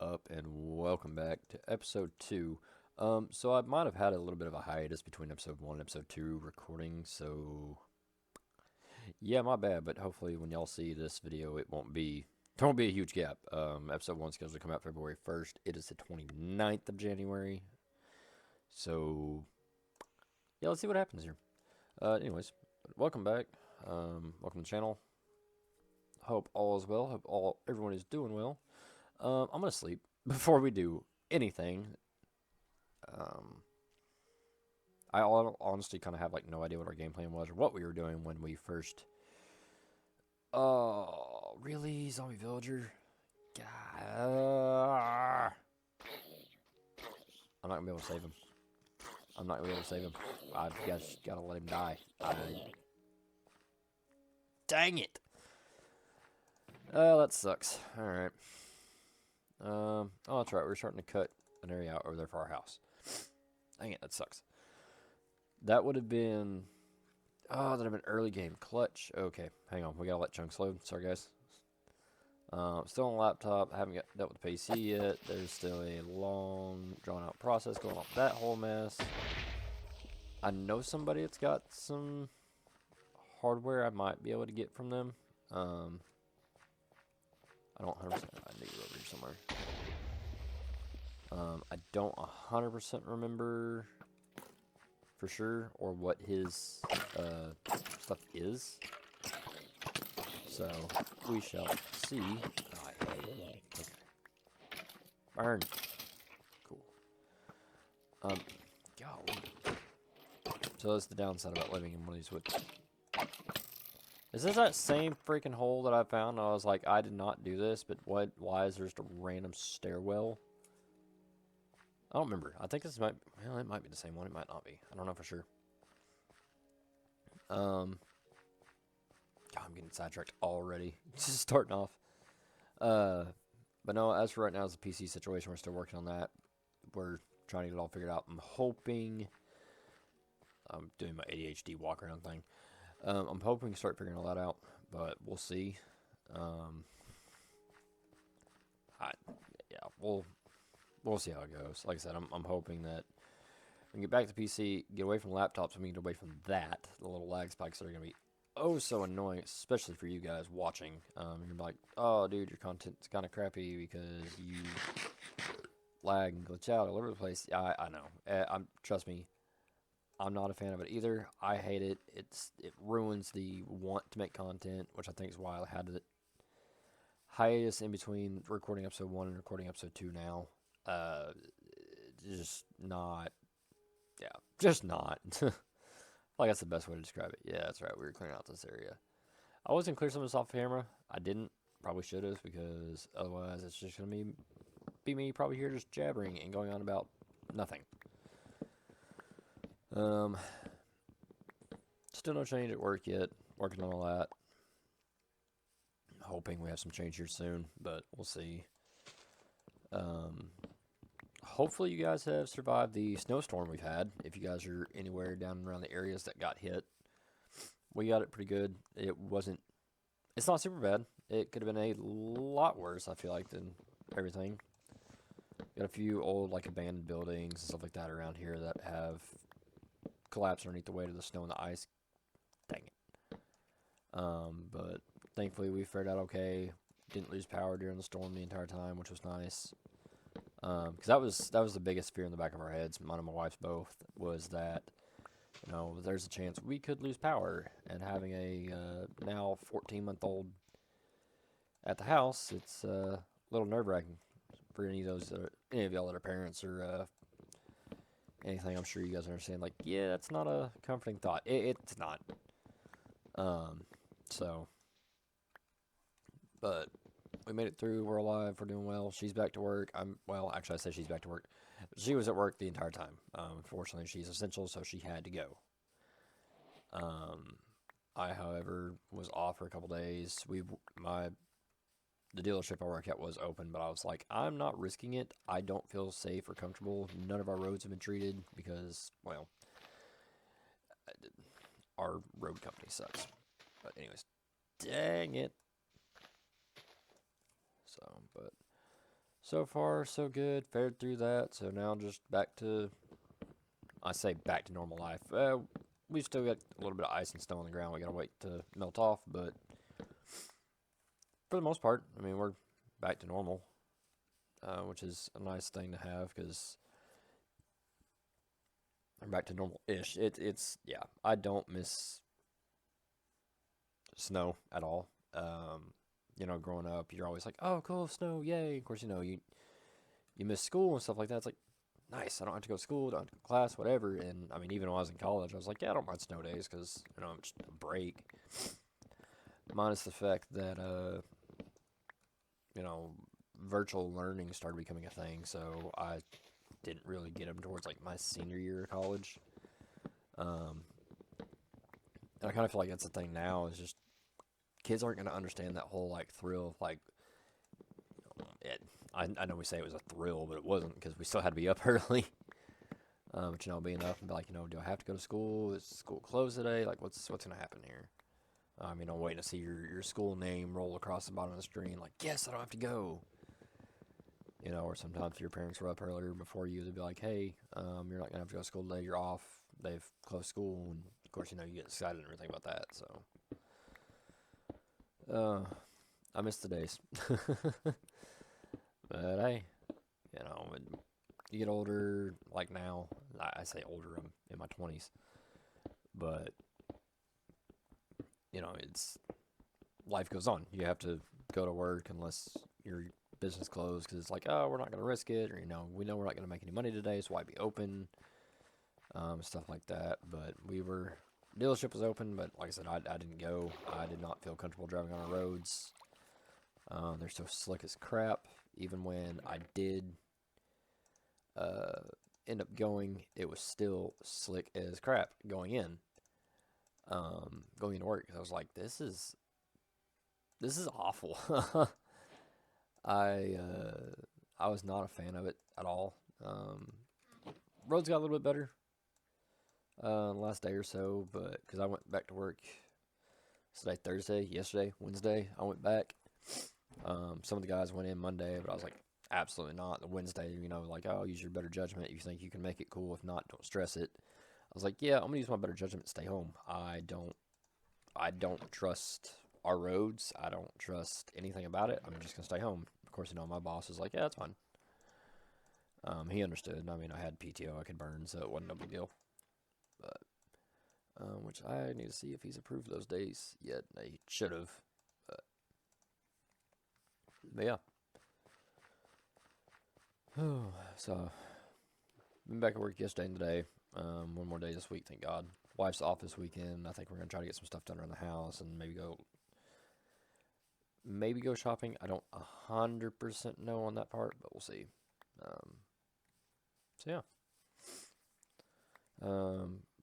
up, and welcome back to episode 2. So I might have had a little bit of a hiatus between episode 1 and episode 2 recording, so yeah, my bad, but hopefully when y'all see this video, it won't be a huge gap. Episode 1 is scheduled to come out February 1st. It is the 29th of January, so yeah, let's see what happens here. Anyways, welcome back. Welcome to the channel. Hope all is well. Hope everyone is doing well. I'm gonna sleep before we do anything. Um, I honestly kind of have like no idea what our game plan was or what we were doing when we first. Oh, really, zombie villager? God, I'm not gonna be able to save him. I'm not gonna be able to save him. I guys gotta let him die. Dang it! That sucks. All right. Oh, that's right. We're starting to cut an area out over there for our house. Dang it, that sucks. That would have been. Oh, that would have been early game. Clutch. Okay, hang on. We gotta let chunks load. Sorry, guys. Still on the laptop. Haven't dealt with the PC yet. There's still a long, drawn out process going on with that whole mess. I know somebody that's got some hardware I might be able to get from them. I don't 100%. I need to go over here somewhere. I don't 100% remember for sure or what his stuff is. So we shall see. Okay. Burn. Cool. Golly. So that's the downside about living in one of these woods. Is this that same freaking hole that I found? I was like, I did not do this, but what? Why is there just a random stairwell? I don't remember. I think this might. Well, it might be the same one. It might not be. I don't know for sure. God, I'm getting sidetracked already. Just starting off. But no, as for right now, it's a PC situation. We're still working on that. We're trying to get it all figured out. I'm hoping. I'm doing my ADHD walk around thing. I'm hoping to start figuring all that out, but we'll see. Yeah, we'll see how it goes. Like I said, I'm hoping that we can get back to PC, get away from laptops, and we can get away from that. The little lag spikes that are going to be oh so annoying, especially for you guys watching. You're going to be like, oh, dude, your content's kind of crappy because you lag and glitch out all over the place. I know. Trust me, I'm not a fan of it either. I hate it. It ruins the want to make content, which I think is why I had the hiatus in between recording episode 1 and recording episode 2 now. Just not. Yeah, just not. Like that's the best way to describe it. Yeah, that's right. We were clearing out this area. I was gonna clear some of this off camera. I didn't. Probably should have because otherwise it's just gonna be me probably here just jabbering and going on about nothing. Still no change at work yet. Working on all that. Hoping we have some change here soon, but we'll see. Hopefully you guys have survived the snowstorm we've had. If you guys are anywhere down around the areas that got hit, we got it pretty good. It's not super bad. It could have been a lot worse, I feel like, than everything. Got a few old, like, abandoned buildings and stuff like that around here that have collapsed underneath the weight of the snow and the ice. Dang it. But thankfully we fared out okay. Didn't lose power during the storm the entire time, which was nice. Because that was the biggest fear in the back of our heads, mine and my wife's both, was that, there's a chance we could lose power. And having a now 14-month-old at the house, it's a little nerve-wracking for any of y'all that are parents or anything. I'm sure you guys understand. Like, yeah, that's not a comforting thought. It's not. But we made it through. We're alive. We're doing well. She's back to work. Actually, I say she's back to work. She was at work the entire time. Unfortunately, she's essential, so she had to go. I, however, was off for a couple days. The dealership I work at was open, but I was like, I'm not risking it. I don't feel safe or comfortable. None of our roads have been treated because, well, our road company sucks. But anyways, dang it. So, but So far, so good. Fared through that. So now just back to, I say back to normal life. We still got a little bit of ice and snow on the ground. We gotta wait to melt off, but for the most part, I mean, we're back to normal, which is a nice thing to have because we're back to normal-ish. It's yeah. I don't miss snow at all. Growing up, you're always like, "Oh, cool, snow, yay!" Of course, you miss school and stuff like that. It's like nice. I don't have to go to school, don't have to go to class, whatever. And I mean, even when I was in college, I was like, yeah, I don't mind snow days because it's just a break. Minus the fact that you know, virtual learning started becoming a thing, so I didn't really get them towards like my senior year of college. Um, and I kind of feel like that's the thing now is just kids aren't going to understand that whole like thrill of like it. I know we say it was a thrill, but it wasn't because we still had to be up early. But being up and be like, do I have to go to school? Is school closed today? Like, what's gonna happen here? Waiting to see your school name roll across the bottom of the screen. Like, yes, I don't have to go. Or sometimes if your parents were up earlier before you, they'd be like, hey, you're not gonna have to go to school today. You're off. They've closed school, and of course, you get excited and everything about that. So, I miss the days. But hey, when you get older, like now, I say older, I'm in my 20s, but it's life goes on. You have to go to work unless your business closed because it's like, oh, we're not going to risk it, or we know we're not going to make any money today, so why be open? Stuff like that. But dealership was open, but like I said, I didn't go. I did not feel comfortable driving on our roads. They're so slick as crap. Even when I did end up going, it was still slick as crap going in. Going into work, 'cause I was like, this is awful. I was not a fan of it at all. Roads got a little bit better the last day or so, but because I went back to work today, Thursday, yesterday, Wednesday, I went back. Some of the guys went in Monday, but I was like, absolutely not. The Wednesday, like, oh, use your better judgment. If you think you can make it, cool. If not, don't stress it. I was like, yeah, I'm gonna use my better judgment and stay home. I don't trust our roads. I don't trust anything about it. I'm just gonna stay home. Of course, my boss is like, yeah, that's fine. He understood. I mean, I had PTO I could burn, so it wasn't no big deal. But which I need to see if he's approved those days yet. He should have. But yeah. So been back at work yesterday and today. One more day this week, thank God. Wife's off this weekend. I think we're gonna try to get some stuff done around the house and maybe go shopping. I don't 100% know on that part, but we'll see. So yeah.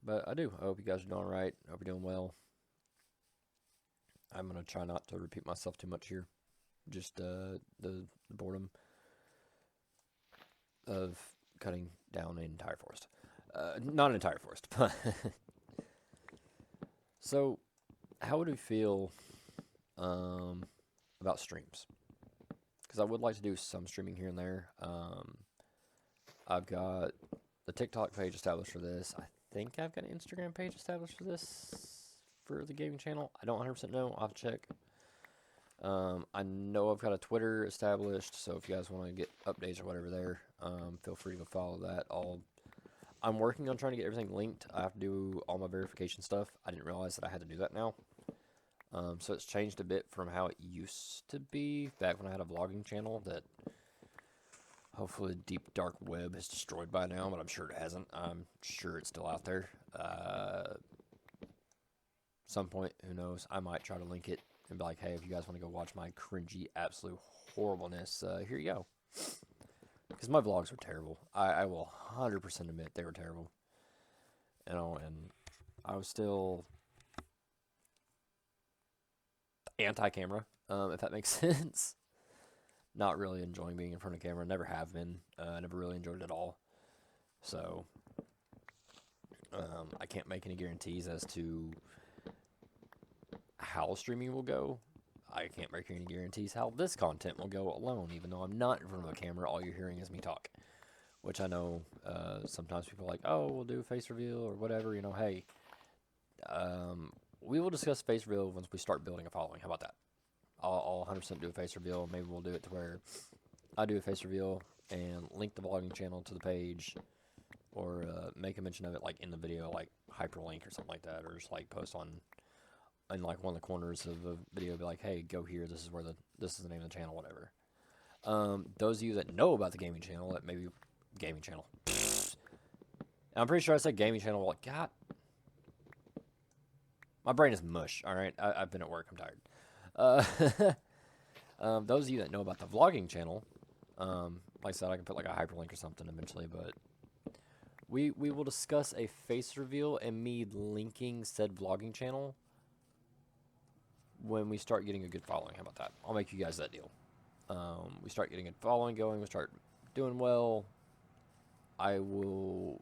But I do. I hope you guys are doing all right. I hope you're doing well. I'm gonna try not to repeat myself too much here. Just the boredom of cutting down an entire forest. Not an entire forest, but so how would we feel about streams? Because I would like to do some streaming here and there. I've got the TikTok page established for this. I think I've got an Instagram page established for this, for the gaming channel. I don't 100% know. I'll have to check. I know I've got a Twitter established, so if you guys want to get updates or whatever there, feel free to go follow that. I'm working on trying to get everything linked. I have to do all my verification stuff. I didn't realize that I had to do that now. So it's changed a bit from how it used to be back when I had a vlogging channel that hopefully the deep dark web has destroyed by now, but I'm sure it hasn't. I'm sure it's still out there. Some point, who knows, I might try to link it and be like, hey, if you guys want to go watch my cringy, absolute horribleness, here you go. Because my vlogs were terrible. I will 100% admit they were terrible. And I was still anti-camera, if that makes sense. Not really enjoying being in front of camera. Never have been. Never really enjoyed it at all. So, I can't make any guarantees as to how streaming will go. I can't make any guarantees how this content will go alone, even though I'm not in front of a camera. All you're hearing is me talk, which I know sometimes people are like, oh, we'll do a face reveal or whatever. You know, hey, we will discuss face reveal once we start building a following. How about that? I'll 100% do a face reveal. Maybe we'll do it to where I do a face reveal and link the vlogging channel to the page, or make a mention of it like in the video, like hyperlink or something like that, or just like post on in like one of the corners of the video, be like, hey, go here. This is where this is the name of the channel, whatever. Those of you that know about the gaming channel, that maybe gaming channel. I'm pretty sure I said gaming channel. Like, God, my brain is mush. All right, I've been at work. I'm tired. Those of you that know about the vlogging channel, like I said, I can put like a hyperlink or something eventually, but we will discuss a face reveal and me linking said vlogging channel when we start getting a good following. How about that? I'll make you guys that deal. We start getting a following going, we start doing well, I will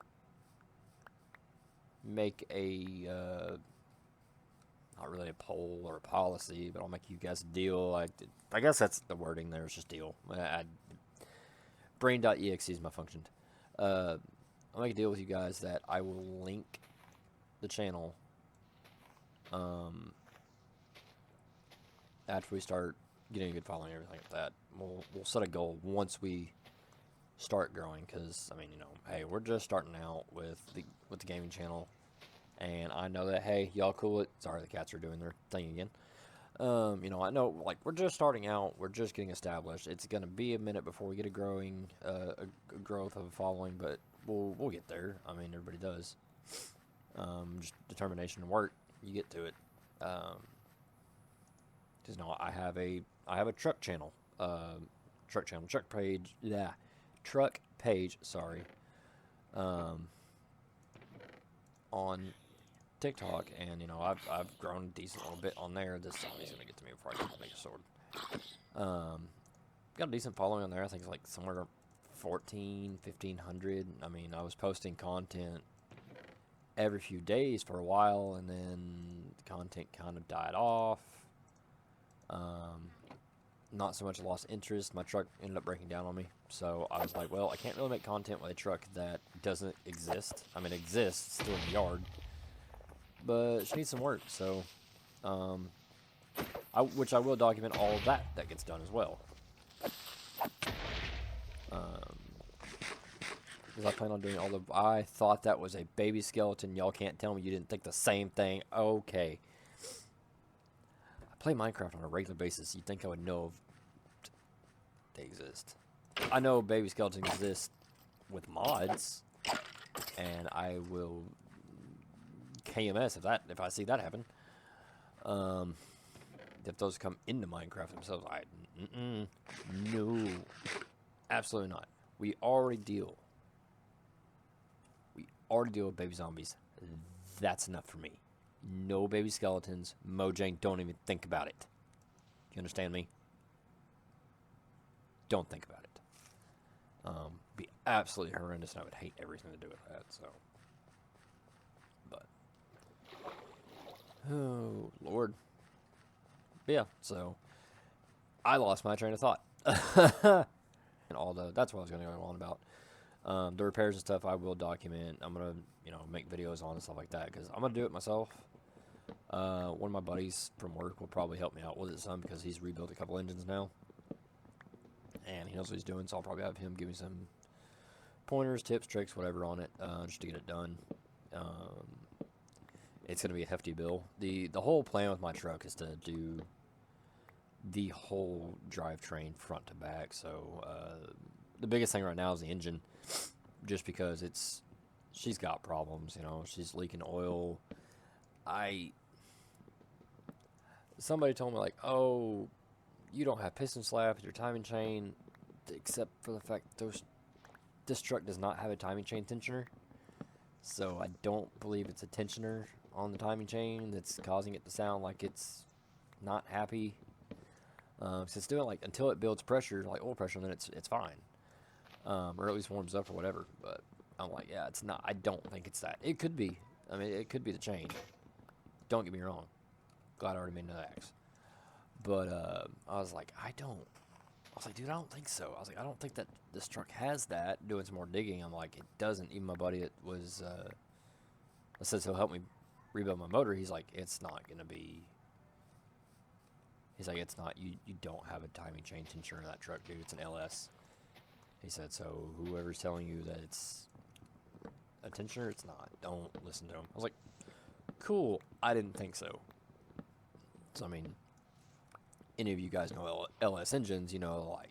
make a not really a poll or a policy, but I'll make you guys a deal. I guess that's the wording there. It's just deal. Brain.exe is my function. I'll make a deal with you guys that I will link the channel after we start getting a good following and everything like that. We'll set a goal once we start growing, because I mean, you know, hey, we're just starting out with the gaming channel, and I know that, hey, y'all cool it. Sorry, the cats are doing their thing again. You know, I know, like, we're just starting out, we're just getting established. It's gonna be a minute before we get a growth of a following, but we'll get there. I mean, everybody does. Just determination and work, you get to it. Because no, I have a truck channel, truck page, sorry, on TikTok, and you know, I've grown a decent little bit on there. This zombie's gonna get to me before I can make a sword. Got a decent following on there. I think it's like somewhere 1,500. I mean, I was posting content every few days for a while, and then the content kind of died off. Not so much lost interest. My truck ended up breaking down on me, so I was like, well, I can't really make content with a truck that doesn't exist. I mean, it exists, still in the yard, but she needs some work. So, which I will document all of that gets done as well. Because I plan on doing all the. I thought that was a baby skeleton. Y'all can't tell me you didn't think the same thing. Okay. I play Minecraft on a regular basis. You'd think I would know if they exist. I know baby skeletons exist with mods, and I will KMS if I see that happen. If those come into Minecraft themselves, no, absolutely not. We already deal with baby zombies. That's enough for me. No baby skeletons. Mojang, don't even think about it. You understand me? Don't think about it. Be absolutely horrendous, and I would hate everything to do with that. So, but oh Lord, but yeah. So I lost my train of thought, and that's what I was going to go on about. The repairs and stuff I will document. I'm gonna, you know, make videos on and stuff like that, because I'm gonna do it myself. One of my buddies from work will probably help me out with it some, because he's rebuilt a couple engines now, and he knows what he's doing. So I'll probably have him give me some pointers, tips, tricks, whatever on it, just to get it done. It's gonna be a hefty bill. The whole plan with my truck is to do the whole drivetrain front to back. So the biggest thing right now is the engine, just because she's got problems. You know, she's leaking oil. Somebody told me, like, oh, you don't have piston slap with your timing chain, except for the fact this truck does not have a timing chain tensioner. So I don't believe it's a tensioner on the timing chain that's causing it to sound like it's not happy. So it's doing, like, until it builds pressure, like oil pressure, then it's fine. Or at least warms up or whatever. But I'm like, yeah, it's not. I don't think it's that. It could be. I mean, it could be the chain. Don't get me wrong. Glad I already made another axe. But I was like, I was like, dude, I don't think so. I was like, I don't think that this truck has that. Doing some more digging, I'm like, it doesn't. Even my buddy that was, that says he'll help me rebuild my motor, he's like, it's not going to be. He's like, it's not, you don't have a timing chain tensioner in that truck, dude. It's an LS. He said, so whoever's telling you that it's a tensioner, it's not. Don't listen to him. I was like, cool. I didn't think so. So, I mean, any of you guys know LS engines, you know, like,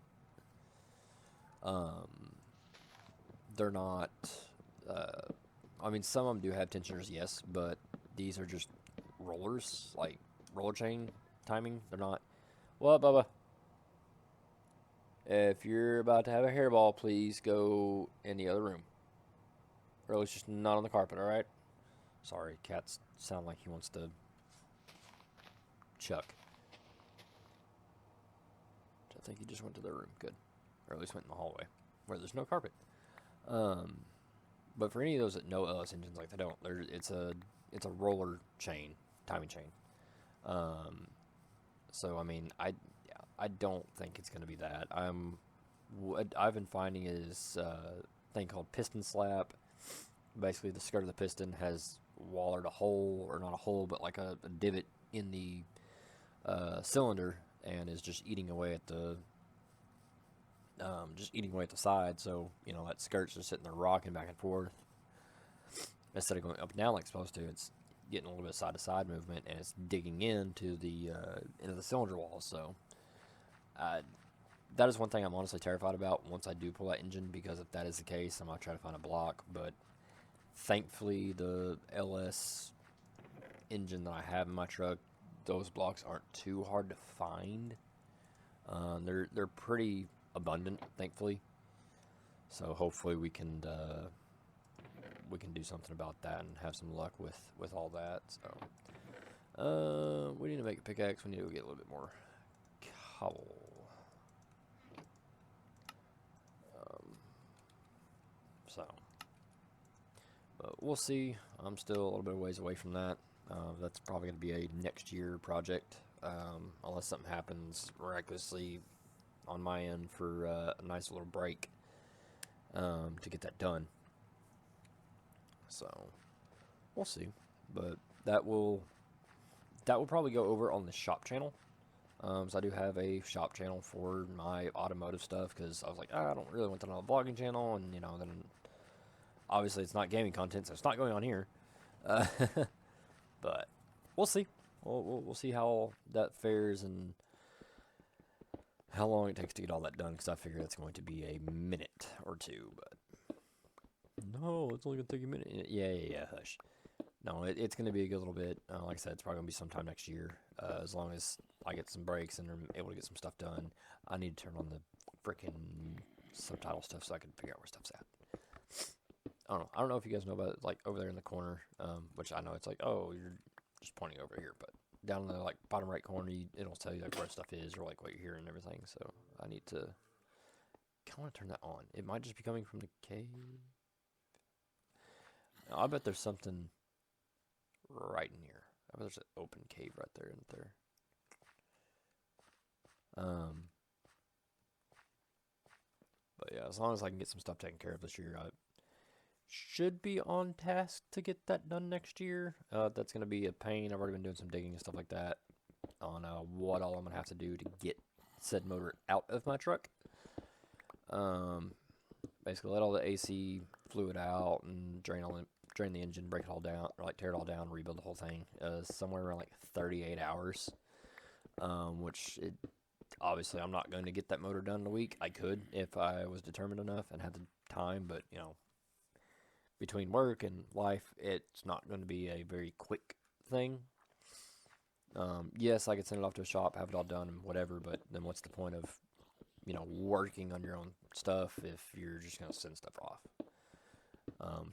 they're not, I mean, some of them do have tensioners, yes, but these are just rollers, like roller chain timing. They're not, well, Bubba, if you're about to have a hairball, please go in the other room. Or at least just not on the carpet, alright? Sorry, cats sound like he wants to chuck. I think he just went to their room. Good. Or at least went in the hallway, where there's no carpet. But for any of those that know LS engines, like they don't, it's a roller chain, timing chain. So I mean, I don't think it's gonna be that. What I've been finding is a thing called piston slap. Basically, the skirt of the piston has wallered a hole, or not a hole, but like a divot in the cylinder, and is just eating away at the side. So you know that skirt's just sitting there rocking back and forth instead of going up and down like it's supposed to. It's getting a little bit of side to side movement, and it's digging into the cylinder wall. So that is one thing I'm honestly terrified about once I do pull that engine, because if that is the case, I'm gonna try to find a block. But thankfully, the LS engine that I have in my truck, those blocks aren't too hard to find. They're pretty abundant, thankfully. So hopefully we can do something about that and have some luck with all that. So we need to make a pickaxe. We need to get a little bit more coal. But we'll see. I'm still a little bit of ways away from that. That's probably going to be a next year project, unless something happens miraculously on my end for a nice little break to get that done. So we'll see. But that will probably go over on the shop channel. So I do have a shop channel for my automotive stuff, because I was like, I don't really want that on a vlogging channel, and you know, then obviously it's not gaming content, so it's not going on here. But we'll see. We'll see how that fares and how long it takes to get all that done, because I figure it's going to be a minute or two. But no, it's only going to take a minute. Yeah, hush. No, it's going to be a good little bit. Like I said, it's probably going to be sometime next year, as long as I get some breaks and I'm able to get some stuff done. I need to turn on the freaking subtitle stuff so I can figure out where stuff's at. I don't know if you guys know about it, like over there in the corner, which I know it's like, oh, you're just pointing over here, but down in the like bottom right corner, it'll tell you like where stuff is, or like what you're hearing and everything. So I need to kind of turn that on. It might just be coming from the cave. Now, I bet there's something right in here. I bet there's an open cave right there, isn't there? But yeah, as long as I can get some stuff taken care of this year, I should be on task to get that done next year. That's going to be a pain. I've already been doing some digging and stuff like that on what all I'm going to have to do to get said motor out of my truck. Basically let all the AC fluid out and drain the engine, break it all down, or like tear it all down, rebuild the whole thing. Somewhere around like 38 hours, which obviously I'm not going to get that motor done in a week. I could if I was determined enough and had the time, but you know, between work and life, it's not going to be a very quick thing. Yes, I could send it off to a shop, have it all done and whatever, but then what's the point of, you know, working on your own stuff if you're just going to send stuff off?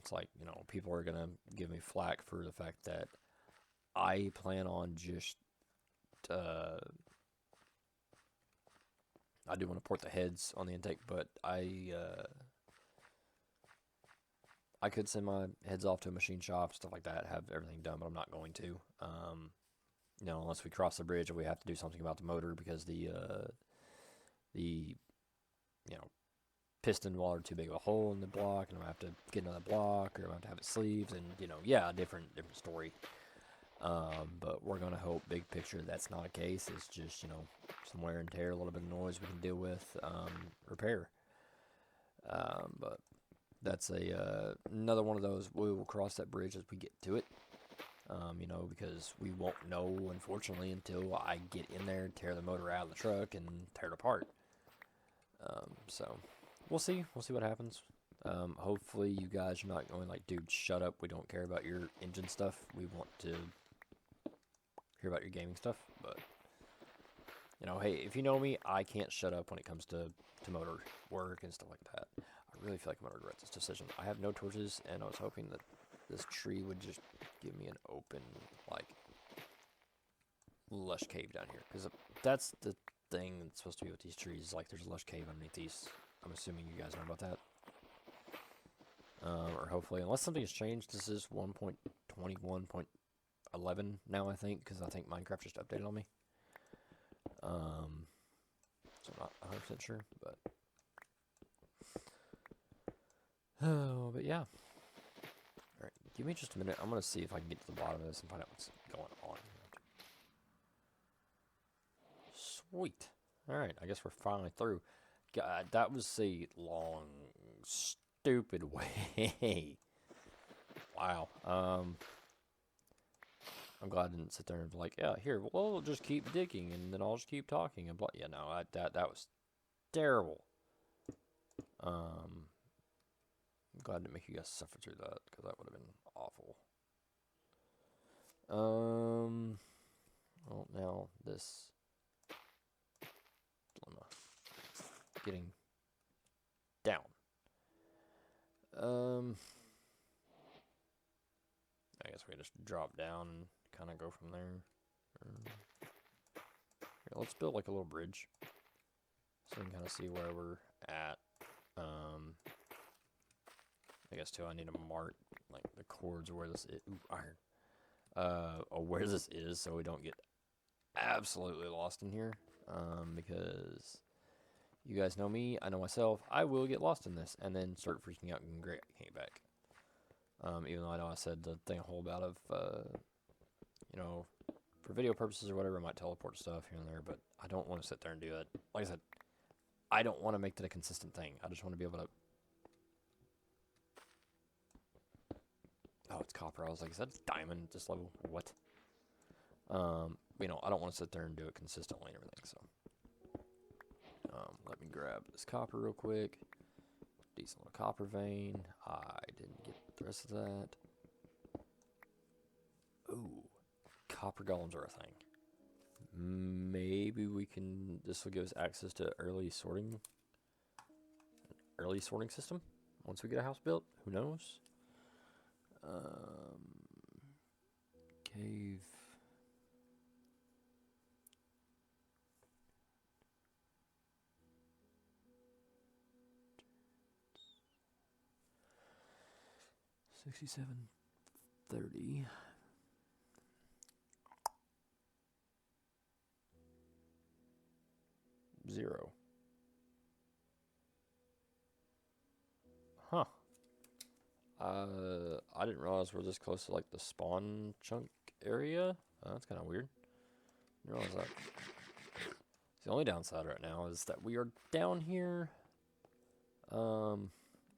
It's like, you know, people are going to give me flack for the fact that I plan on just, I do want to port the heads on the intake, but I could send my heads off to a machine shop, stuff like that, have everything done, but I'm not going to. You know, unless we cross the bridge, we have to do something about the motor because the you know piston wall are too big of a hole in the block, and I have to get another block, or I have to have it sleeves, and yeah, different story. But we're gonna hope, big picture, that's not a case. It's just some wear and tear, a little bit of noise we can deal with, repair. But that's another one of those. We will cross that bridge as we get to it. Because we won't know, unfortunately, until I get in there, tear the motor out of the truck, and tear it apart. So we'll see. We'll see what happens. Hopefully you guys are not going like, dude, shut up. We don't care about your engine stuff. We want to hear about your gaming stuff. But, hey, if you know me, I can't shut up when it comes to motor work and stuff like that. I really feel like I'm going to regret this decision. I have no torches, and I was hoping that this tree would just give me an open, like, lush cave down here. Because that's the thing that's supposed to be with these trees. Like, there's a lush cave underneath these. I'm assuming you guys know about that. Or hopefully, unless something has changed, this is 1.21.11 now, I think, because I think Minecraft just updated on me. So I'm not 100% sure, but... Oh, but yeah. Alright, give me just a minute. I'm going to see if I can get to the bottom of this and find out what's going on. Sweet. Alright, I guess we're finally through. God, that was a long, stupid way. Wow. I'm glad I didn't sit there and be like, yeah, here, we'll just keep digging, and then I'll just keep talking. And yeah, no, that was terrible. I'm glad I didn't make you guys suffer through that, because that would have been awful. Well, now this dilemma. Getting down. I guess we just drop down and kind of go from there. Here, let's build like a little bridge, so we can kind of see where we're at. I guess too, I need to mark like the chords where this is. Ooh, iron. Or where this is, so we don't get absolutely lost in here. Because you guys know me, I know myself. I will get lost in this and then start freaking out and great, I can't back. Even though I know I said the thing a whole about of, for video purposes or whatever, I might teleport stuff here and there, but I don't want to sit there and do that. Like I said, I don't want to make that a consistent thing. I just want to be able to... Oh, it's copper. I was like, is that diamond at this level? What? I don't want to sit there and do it consistently and everything, so... let me grab this copper real quick. Decent little copper vein. I didn't get the rest of that. Ooh. Copper golems are a thing. Maybe we can... This will give us access to early sorting system. Once we get a house built. Who knows? Cave... $67.30. Zero. Huh. I didn't realize we're this close to like the spawn chunk area. That's kind of weird. Didn't realize that. The only downside right now is that we are down here. We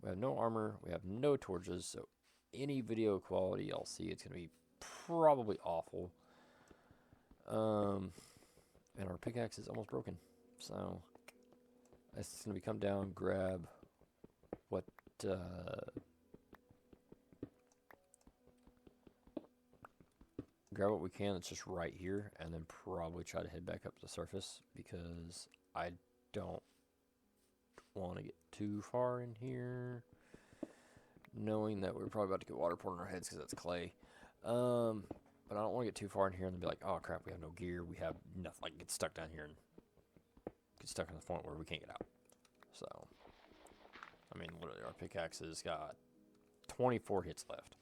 have no armor. We have no torches. So any video quality I'll see, it's gonna be probably awful. And our pickaxe is almost broken. So it's just gonna be come down, grab what grab what we can that's just right here, and then probably try to head back up to the surface, because I don't want to get too far in here, knowing that we're probably about to get water poured on our heads because that's clay. But I don't want to get too far in here and then be like, oh crap, we have no gear, we have nothing, like get stuck down here and get stuck in the point where we can't get out. So, I mean, literally, our pickaxe has got 24 hits left.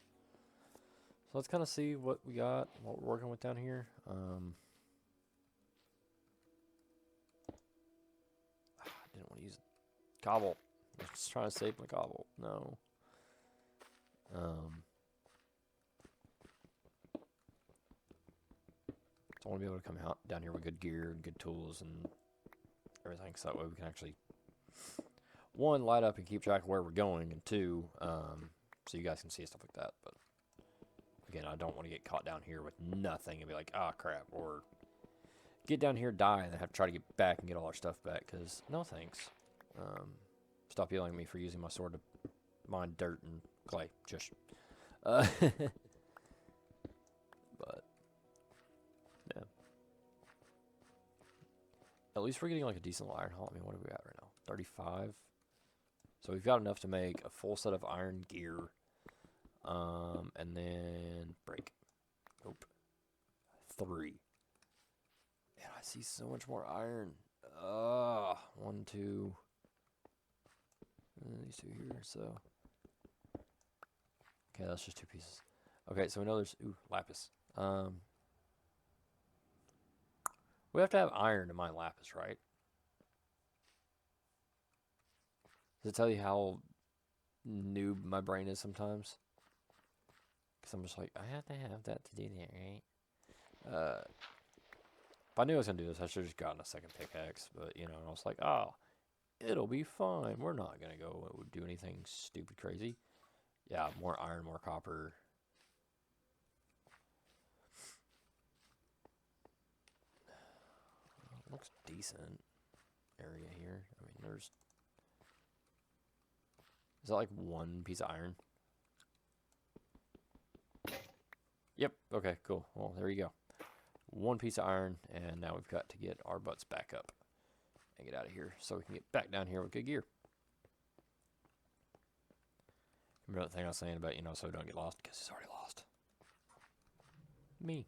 let's kind of see what we got, what we're working with down here. I didn't want to use cobble. I was just trying to save my cobble. No. So I want to be able to come out down here with good gear and good tools and everything, so that way we can actually, one, light up and keep track of where we're going, and two, so you guys can see stuff like that. But again, I don't want to get caught down here with nothing and be like, ah, crap, or get down here, die, and then have to try to get back and get all our stuff back, because no thanks. Stop yelling at me for using my sword to mine dirt and clay. Just. But, yeah. At least we're getting like a decent iron haul. I mean, what are we at right now? 35. So we've got enough to make a full set of iron gear. And then break. Nope. 3. Man, I see so much more iron. 1, 2. These 2 here, so. Okay, that's just 2 pieces. Okay, so we know there's, ooh, lapis. We have to have iron to mine lapis, right? Does it tell you how noob my brain is sometimes? Because I'm just like, I have to have that to do that, right? If I knew I was going to do this, I should have just gotten a second pickaxe. But, you know, and I was like, oh, it'll be fine. We're not going to go do anything stupid crazy. Yeah, more iron, more copper. Looks decent area here. I mean, there's... Is that like 1 piece of iron? Yep. Okay, cool. Well, there you go. 1 piece of iron, and now we've got to get our butts back up and get out of here so we can get back down here with good gear. Remember that thing I was saying about, you know, so don't get lost? Because it's already lost. Me.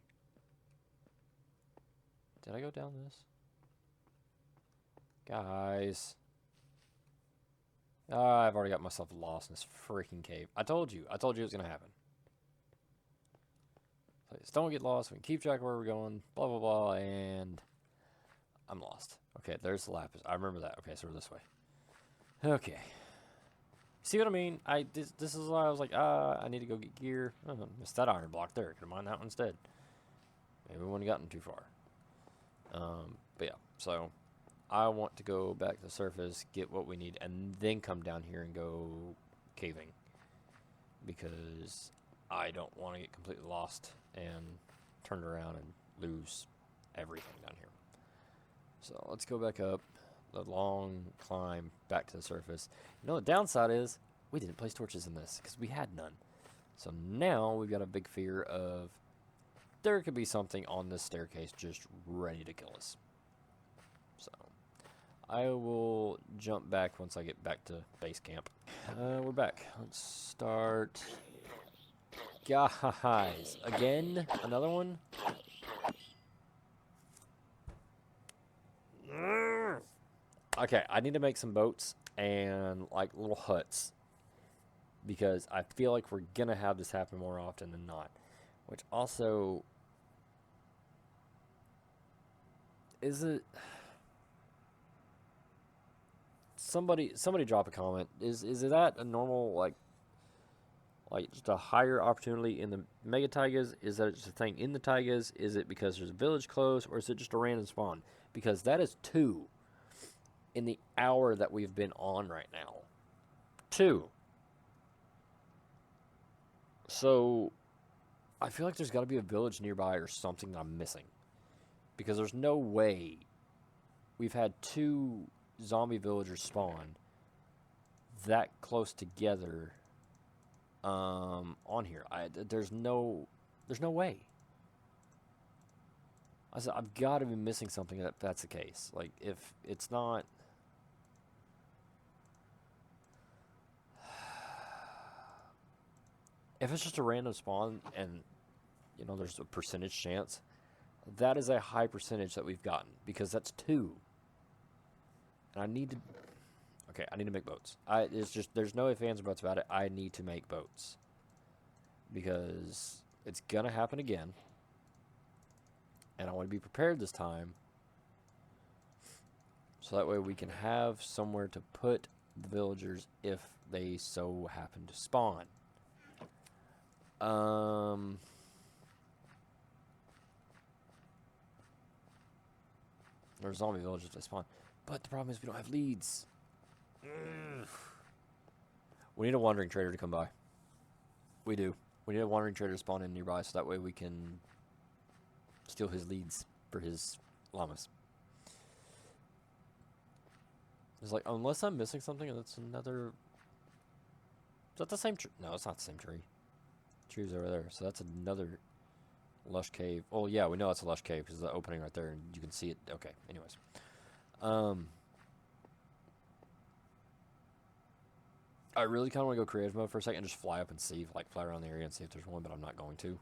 Did I go down this? Guys. I've already got myself lost in this freaking cave. I told you it was going to happen. Please don't get lost. We can keep track of where we're going. Blah, blah, blah. And I'm lost. Okay, there's the lapis. I remember that. Okay, so we're this way. Okay. See what I mean? This is why I was like, I need to go get gear. Oh, missed that iron block there. Could have mined that one instead. Maybe we wouldn't have gotten too far. But yeah, so I want to go back to the surface, get what we need, and then come down here and go caving. Because I don't want to get completely lost and turn around and lose everything down here. So let's go back up the long climb back to the surface. You know, the downside is we didn't place torches in this because we had none. So now we've got a big fear of there could be something on this staircase just ready to kill us. So I will jump back once I get back to base camp. We're back. Let's start. Guys, again, another one. Okay, I need to make some boats and like little huts because I feel like we're gonna have this happen more often than not. Which also, is it? Somebody drop a comment. Is that a normal like just a higher opportunity in the mega taigas? Is that just a thing in the taigas? Is it because there's a village close, or is it just a random spawn? Because that is 2 in the hour that we've been on right now. 2. So I feel like there's got to be a village nearby or something that I'm missing, because there's no way we've had 2 zombie villagers spawn that close together on here. There's no way. I said I've got to be missing something if that's the case. Like if it's not, if it's just a random spawn and you know there's a percentage chance, that is a high percentage that we've gotten because that's 2. And I need to. Okay, I need to make boats. It's just there's no ifs, ands, or buts about it. I need to make boats because It's gonna happen again. And I want to be prepared this time. So that way we can have somewhere to put the villagers if they so happen to spawn. Or zombie villagers that spawn. But the problem is we don't have leads. We need a wandering trader to come by. We do. We need a wandering trader to spawn in nearby so that way we can steal his leads for his llamas. It's like, unless I'm missing something, and that's another... Is that the same tree? No, it's not the same tree. The tree's over there. So that's another lush cave. Oh, yeah, we know it's a lush cave because the opening right there, and you can see it. Okay, anyways. I really kind of want to go creative mode for a second and just fly up and see, like, fly around the area and see if there's one, but I'm not going to.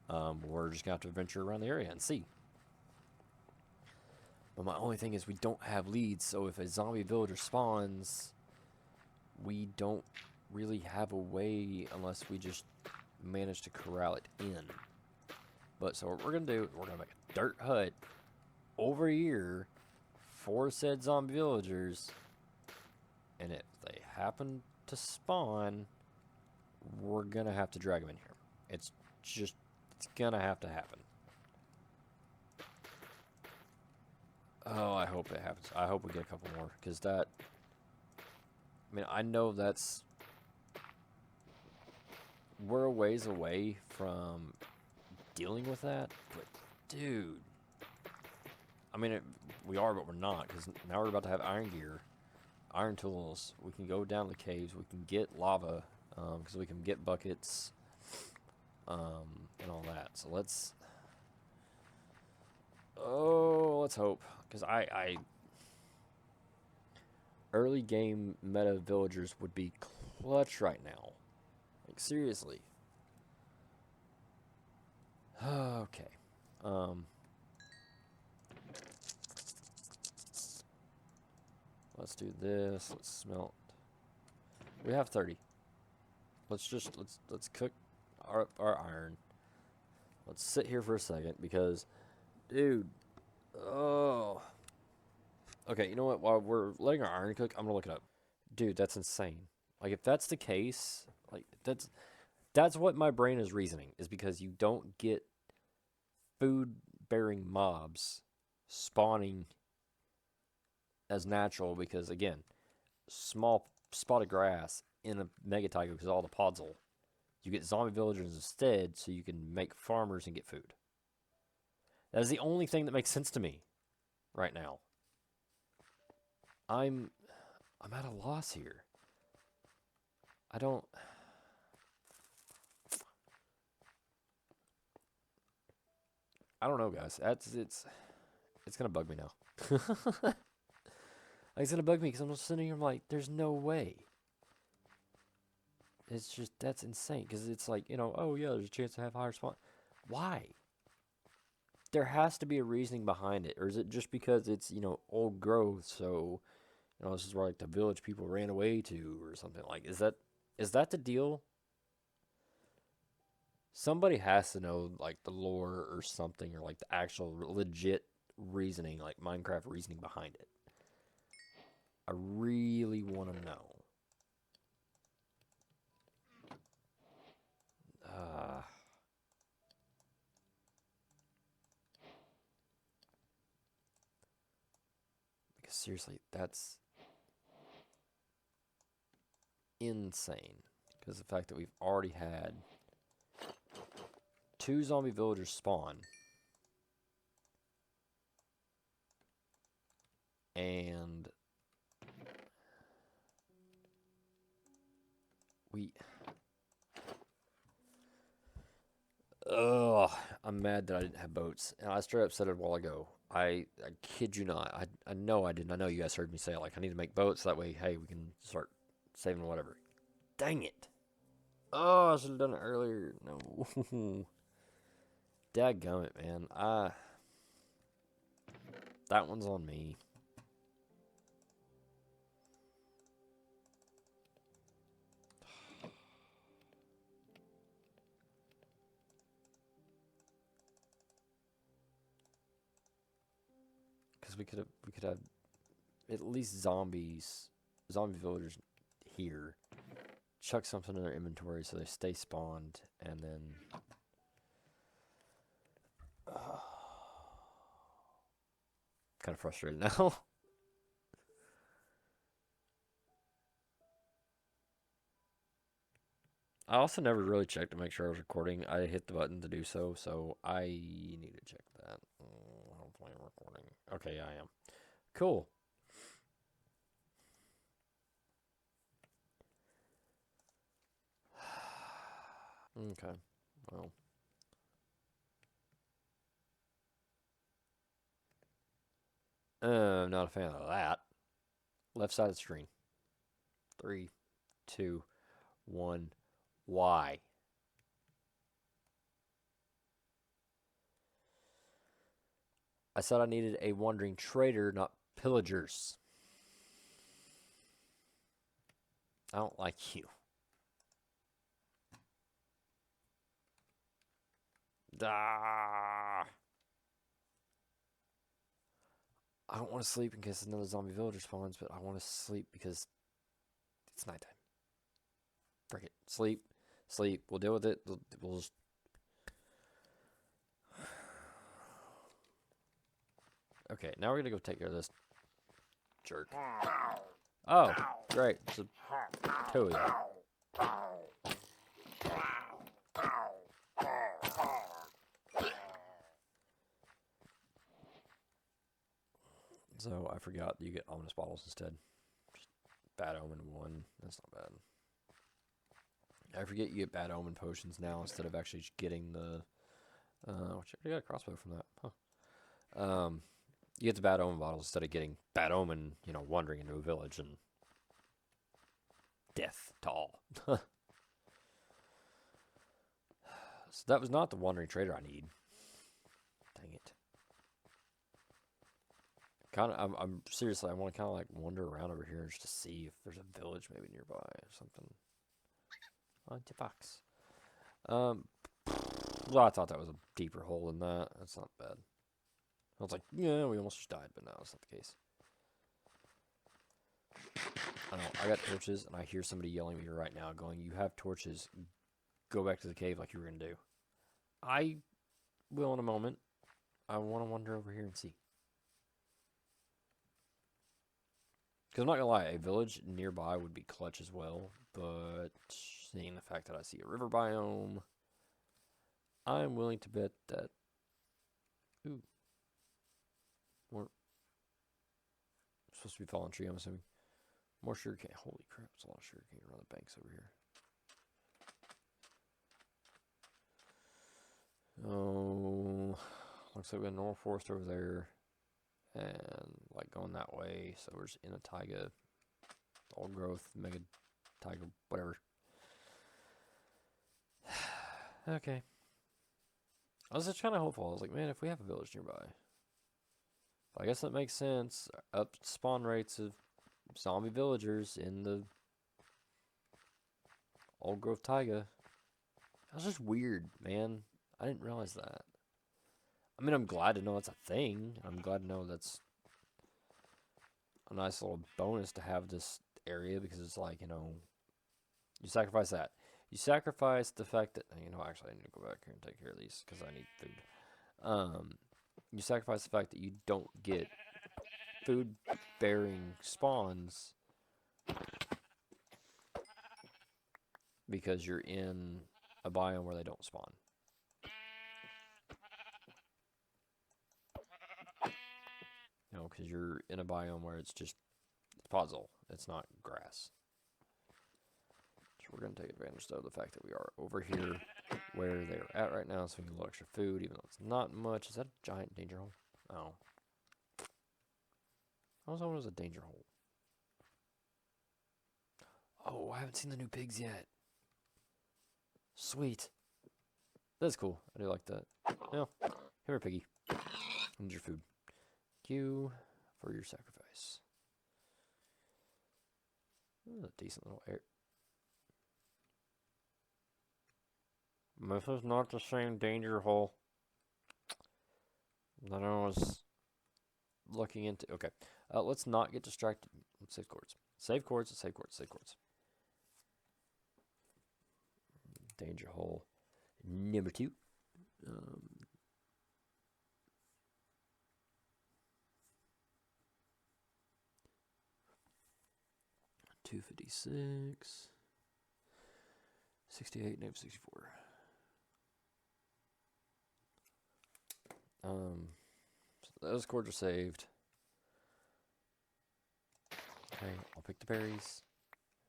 We're just going to have to venture around the area and see. But my only thing is we don't have leads, so if a zombie villager spawns, we don't really have a way unless we just manage to corral it in. But so what we're going to do, we're going to make a dirt hut over here for said zombie villagers, and if they happen to spawn, we're going to have to drag them in here. It's going to have to happen. Oh, I hope it happens. I hope we get a couple more, because that... I mean, I know that's... We're a ways away from dealing with that, but dude... I mean, we are, but we're not, because now we're about to have iron gear, iron tools. We can go down the caves. We can get lava, because we can get buckets, and all that. So let's... Oh, let's hope. Because I early game meta villagers would be clutch right now. Like, seriously. Okay. Let's do this. Let's smelt. We have 30. Let's cook our iron. Let's sit here for a second because, dude. Oh. Okay, you know what? While we're letting our iron cook, I'm gonna look it up. Dude, that's insane. Like, if that's the case, like, that's what my brain is reasoning, is because you don't get food-bearing mobs spawning as natural because, again, small spot of grass in a mega taiga because all the podzol. You get zombie villagers instead so you can make farmers and get food. That is the only thing that makes sense to me right now. I'm at a loss here. I don't know, guys. It's gonna bug me now. It's gonna bug me because I'm just sitting here. I'm like, there's no way. It's just, that's insane because it's like, you know, oh yeah, there's a chance to have higher spawn. Why? There has to be a reasoning behind it, or is it just because it's, you know, old growth? So, you know, this is where like the village people ran away to, or something. Like, is that the deal? Somebody has to know like the lore or something, or like the actual legit reasoning, like Minecraft reasoning behind it. I really want to know. Because seriously, that's insane. Because the fact that we've already had 2 zombie villagers spawn. And ugh, I'm mad that I didn't have boats. And I straight up said it a while ago. I kid you not. I know I didn't. I know you guys heard me say it. Like, I need to make boats. So that way, hey, we can start saving whatever. Dang it. Oh, I should have done it earlier. No. Dadgummit, man. That one's on me. we could have at least zombie villagers here. Chuck something in their inventory so they stay spawned, and then kind of frustrated now. I also never really checked to make sure I was recording. I hit the button to do so, so I need to check that. Hopefully I'm recording. Okay, I am. Cool. Okay, well. I'm not a fan of that. Left side of the screen. 3, 2, 1. Why? I said I needed a wandering trader, not pillagers. I don't like you. Ah. I don't want to sleep in case another zombie villager spawns, but I want to sleep because it's nighttime. Frick it. Sleep. Sleep. We'll deal with it. We'll just... Okay, now we're going to go take care of this jerk. Oh, great. It's a two of you. So I forgot you get ominous bottles instead. Just bad omen 1. That's not bad. I forget you get bad omen potions now instead of actually getting the... which I got a crossbow from that. Huh. You get the bad omen bottles instead of getting bad omen, you know, wandering into a village and death to all. So that was not the wandering trader I need. Dang it. I'm seriously, I want to kind of like wander around over here just to see if there's a village maybe nearby or something. Oh, it's a fox. Well, I thought that was a deeper hole than that. That's not bad. I was like, yeah, we almost just died, but no, that's not the case. I know, I got torches, and I hear somebody yelling at me right now, going, you have torches, go back to the cave like you were going to do. I will in a moment. I want to wander over here and see. Because I'm not going to lie, a village nearby would be clutch as well, but seeing the fact that I see a river biome, I'm willing to bet that... Ooh. More... Supposed to be fallen tree, I'm assuming. More sugarcane. Holy crap, there's a lot of sugarcane around the banks over here. Oh, looks like we got a normal forest over there. And like going that way, so we're just in a taiga. Old growth, mega taiga, whatever. Okay. I was just kind of hopeful. I was like, man, if we have a village nearby. I guess that makes sense. Up spawn rates of zombie villagers in the old growth taiga. That was just weird, man. I didn't realize that. I mean, I'm glad to know it's a thing. I'm glad to know that's a nice little bonus to have this area because it's like, you know, you sacrifice that. You sacrifice the fact that, you know, actually I need to go back here and take care of these because I need food. You sacrifice the fact that you don't get food-bearing spawns because you're in a biome where they don't spawn. You know, because you're in a biome where it's just puzzle. It's not grass. So we're going to take advantage, though, of the fact that we are over here where they're at right now, so we can get a little extra food, even though it's not much. Is that a giant danger hole? Oh. I was hoping it was a danger hole. Oh, I haven't seen the new pigs yet. Sweet. That's cool. I do like that. Yeah. Come here, piggy. I need your food. Thank you for your sacrifice. This is a decent little air. This is not the same danger hole that I was looking into. Okay, let's not get distracted. Let's save chords. Save chords. Save chords. Save chords. Danger hole number 2. 256, 68, negative 64. So those chords are saved. Okay, I'll pick the berries.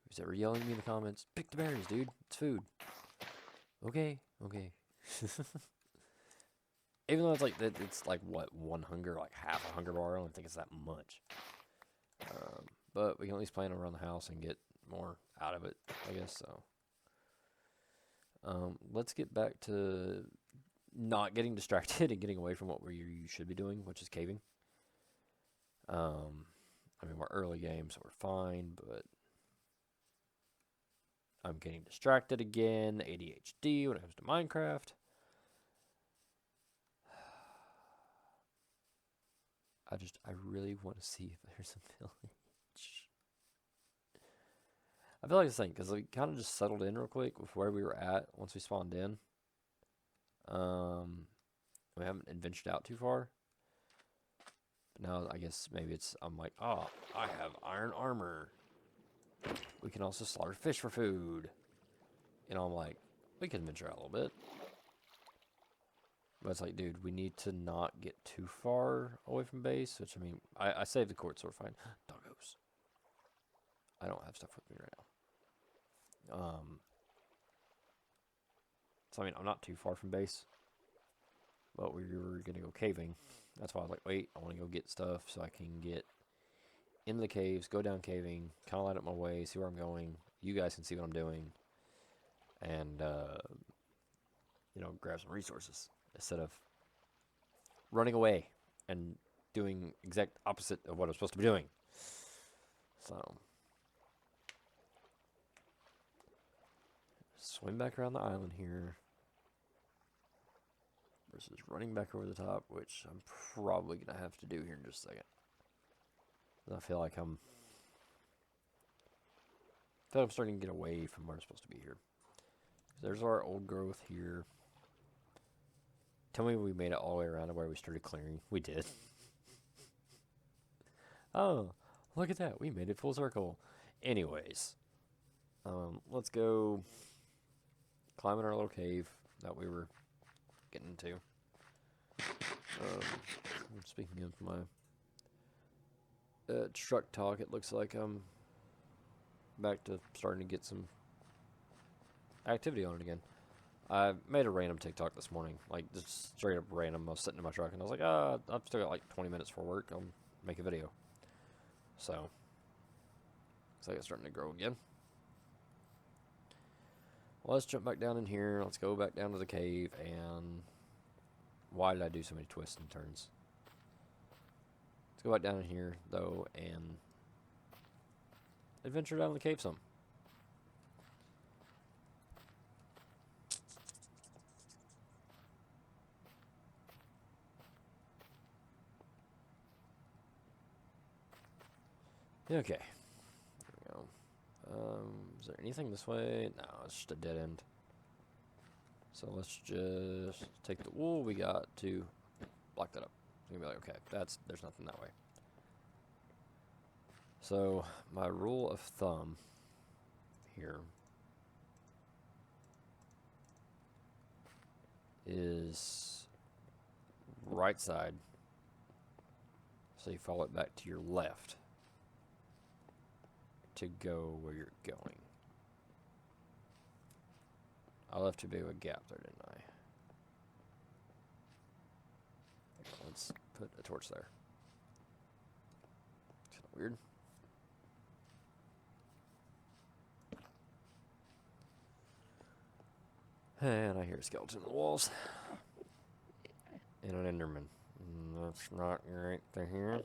Who's ever yelling at me in the comments? Pick the berries, dude. It's food. Okay, okay. Even though it's like what, one hunger, like half a hunger bar. I don't think it's that much. But we can at least plan around the house and get more out of it, I guess. So, let's get back to not getting distracted and getting away from what you should be doing, which is caving. I mean, we're early game, so we're fine, but I'm getting distracted again. ADHD when it comes to Minecraft. I really want to see if there's a village. I feel like it's the thing, because we kind of just settled in real quick with where we were at once we spawned in. We haven't adventured out too far. But now I guess maybe I'm like, oh, I have iron armor. We can also slaughter fish for food. You know, I'm like, we can venture out a little bit. But it's like, dude, we need to not get too far away from base. Which, I mean, I saved the court, so we're fine. Doggos. I don't have stuff with me right now. So, I mean, I'm not too far from base. But we were going to go caving. That's why I was like, wait, I want to go get stuff so I can get into the caves, go down caving, kind of light up my way, see where I'm going. You guys can see what I'm doing. And, you know, grab some resources instead of running away and doing exact opposite of what I'm supposed to be doing. So, swim back around the island here versus running back over the top, which I'm probably going to have to do here in just a second. I feel like I'm starting to get away from where I'm supposed to be here. There's our old growth here. Tell me we made it all the way around to where we started clearing. We did. Oh, look at that. We made it full circle. Anyways, let's go climb in our little cave that we were getting into. Speaking of my truck talk, it looks like I'm back to starting to get some activity on it again. I made a random TikTok this morning, like just straight up random. I was sitting in my truck and I was like, I've still got like 20 minutes for work. I'll make a video. So, looks like it's starting to grow again. Well, let's jump back down in here. Let's go back down to the cave. And why did I do so many twists and turns? Let's go back down in here though and adventure down the cave some. Okay. There we go. Is there anything this way? No, it's just a dead end. So let's just take the wool we got to block that up. It's gonna be like, okay, there's nothing that way. So my rule of thumb here is right side. So you follow it back to your left to go where you're going. I left a bit of a gap there, didn't I? Let's put a torch there. It's kind of weird. And I hear a skeleton in the walls. And an enderman. That's not right to hear.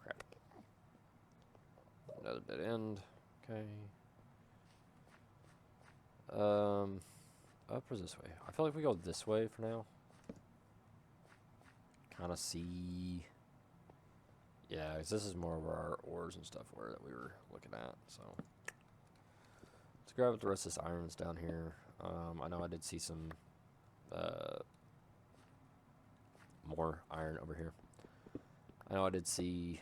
Crap. Another dead end. Okay. Up or this way? I feel like we go this way for now. Kind of see. Yeah, 'cause this is more where our ores and stuff were that we were looking at. So let's grab the rest of this iron's down here. I know I did see some more iron over here. I know I did see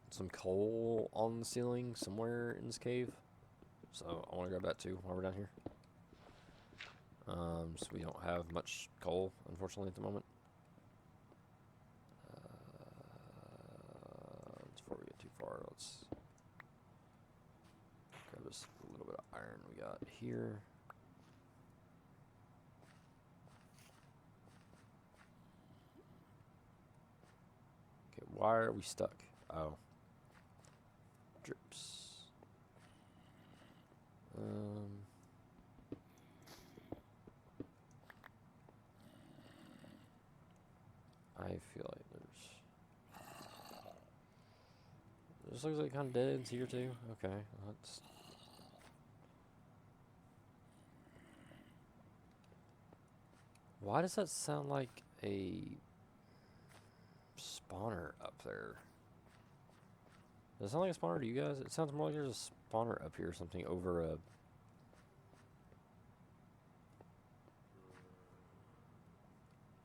some coal on the ceiling somewhere in this cave. So I want to grab that too while we're down here. So we don't have much coal, unfortunately, at the moment. Before we get too far, let's grab this little bit of iron we got here. Okay, why are we stuck? Oh. Drips. I feel like this looks like kind of dead here too. Okay, let's. Why does that sound like a spawner up there? Does it sound like a spawner to you guys? It sounds more like there's a spawner up here or something over a.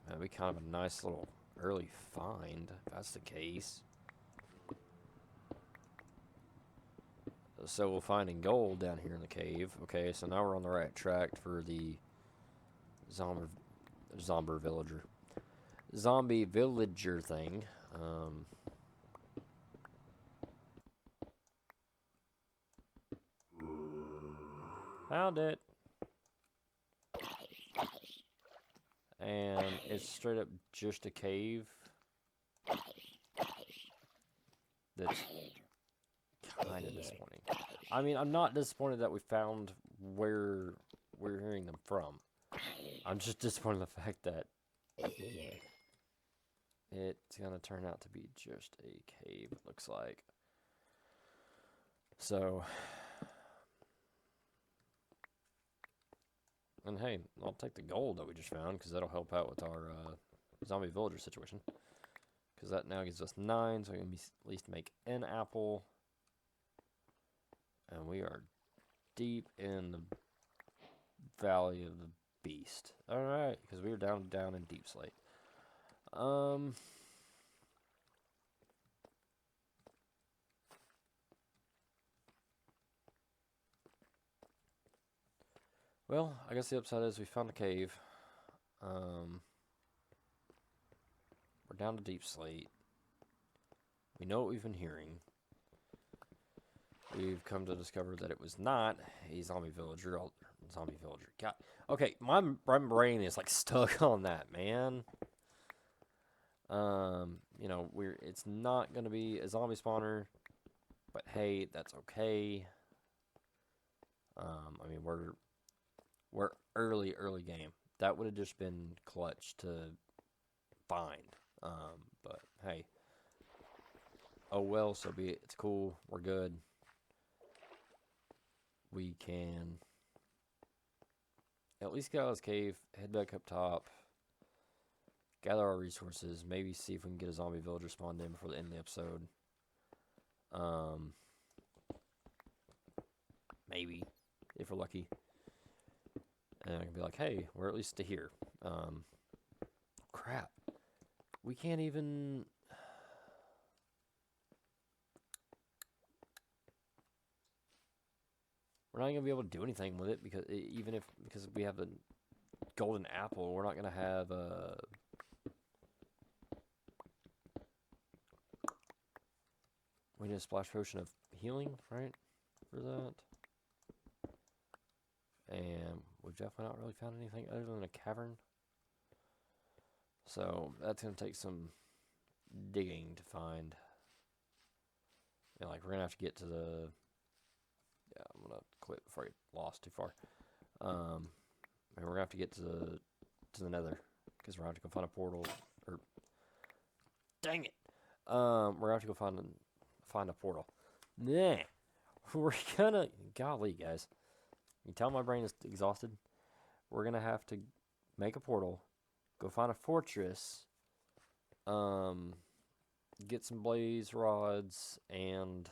That'd be kind of a nice little early find, if that's the case. So we're finding gold down here in the cave. Okay, so now we're on the right track for the zombie villager thing. Found it. And it's straight up just a cave that's kind of disappointing. I mean, I'm not disappointed that we found where we're hearing them from. I'm just disappointed in the fact that it's gonna turn out to be just a cave, it looks like. So, and hey, I'll take the gold that we just found because that'll help out with our zombie villager situation. Because that now gives us 9, so we can at least make an apple. And we are deep in the Valley of the Beast. Alright, because we were down in Deep Slate. Well, I guess the upside is we found a cave. We're down to Deep Slate. We know what we've been hearing. We've come to discover that it was not a zombie villager. God. Okay, my brain is like stuck on that, man. You know, it's not gonna be a zombie spawner, but hey, that's okay. I mean, we're early game. That would have just been clutch to find. But hey, oh well, so be it. It's cool. We're good. We can at least get out of this cave, head back up top, gather our resources, maybe see if we can get a zombie villager spawned in before the end of the episode. Maybe, if we're lucky. And I can be like, hey, we're at least to here. Crap. We can't even... We're not going to be able to do anything with it because because we have the golden apple, we're not going to have we need a splash potion of healing, right? For that. And we've definitely not really found anything other than a cavern. So that's going to take some digging to find. And like we're going to have to get to the... Yeah, I'm going to quit before I get lost too far. And we're going to have to get to the nether. Because we're going to have to go find a portal. Or... Dang it! We're going to have to go find a portal. Nah. we're gonna, golly, guys, you tell my brain is exhausted. We're gonna have to make a portal, go find a fortress, um, get some blaze rods, and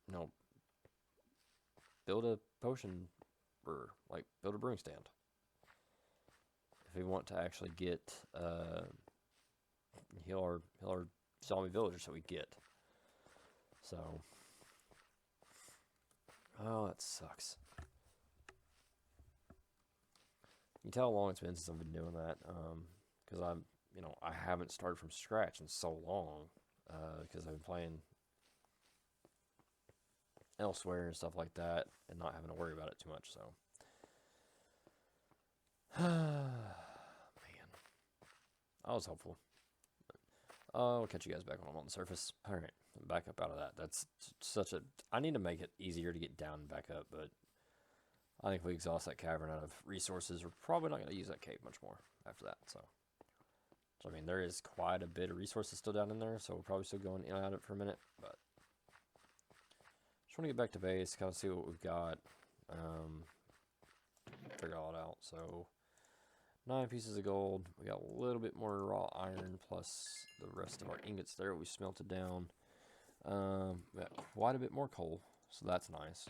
you know, build a potion or like build a brewing stand. If we want to actually get heal our zombie villagers that we get. So, oh, that sucks. You can tell how long it's been since I've been doing that, because I haven't started from scratch in so long, because I've been playing elsewhere and stuff like that, and not having to worry about it too much. So, man, I was hopeful. I'll catch you guys back when I'm on the surface. All right, back up out of that. That's such a. I need to make it easier to get down and back up, but I think if we exhaust that cavern out of resources, we're probably not going to use that cave much more after that. So I mean, there is quite a bit of resources still down in there, so we're probably still going in and out of it for a minute. But just want to get back to base, kind of see what we've got, figure all it out. So 9 pieces of gold. We got a little bit more raw iron plus the rest of our ingots there we smelted down. We got quite a bit more coal, so that's nice.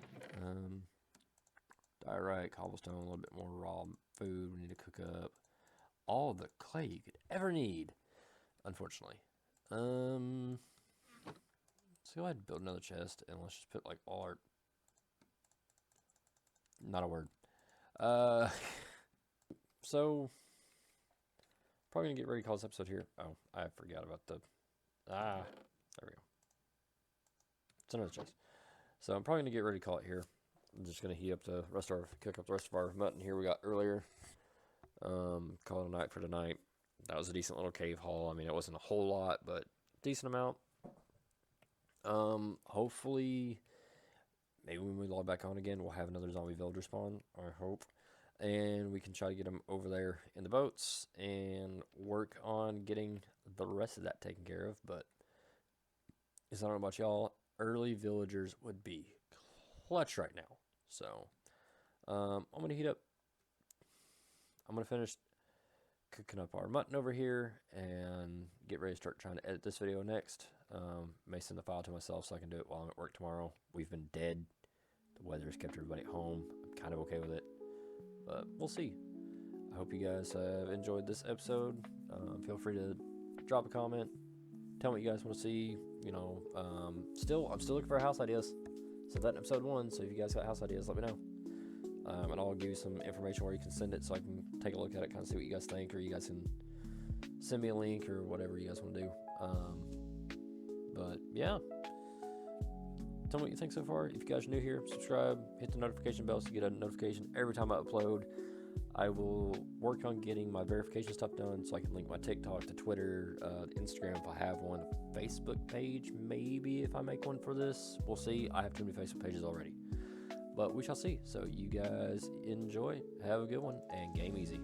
Diorite, cobblestone, a little bit more raw food we need to cook up. All the clay you could ever need, unfortunately. Let's go ahead and build another chest, and let's just put like all our... Not a word. So, probably gonna get ready to call this episode here. Oh, I forgot about the... there we go. It's another chest. So I'm probably gonna get ready to call it here. I'm just gonna heat up the rest of our, cook up the rest of our mutton here we got earlier. Call it a night for tonight. That was a decent little cave haul. I mean, it wasn't a whole lot, but decent amount. Hopefully, maybe when we log back on again, we'll have another zombie villager spawn, I hope. And we can try to get them over there in the boats and work on getting the rest of that taken care of. But I don't know about y'all, early villagers would be clutch right now. So, I'm going to heat up. I'm going to finish cooking up our mutton over here and get ready to start trying to edit this video next. May send the file to myself so I can do it while I'm at work tomorrow. We've been dead. The weather has kept everybody at home. I'm kind of okay with it, but we'll see. I hope you guys have enjoyed this episode. Feel free to drop a comment. Tell me what you guys want to see. You know, I'm still looking for house ideas. Said that in episode 1, so if you guys got house ideas, let me know. And I'll give you some information where you can send it so I can take a look at it, kind of see what you guys think, or you guys can send me a link or whatever you guys want to do. But yeah, tell me what you think so far. If you guys are new here, subscribe, hit the notification bell so you get a notification every time I upload. I will work on getting my verification stuff done so I can link my TikTok to Twitter, Instagram if I have one, a Facebook page maybe if I make one for this. We'll see. I have too many Facebook pages already. But we shall see. So you guys enjoy. Have a good one and game easy.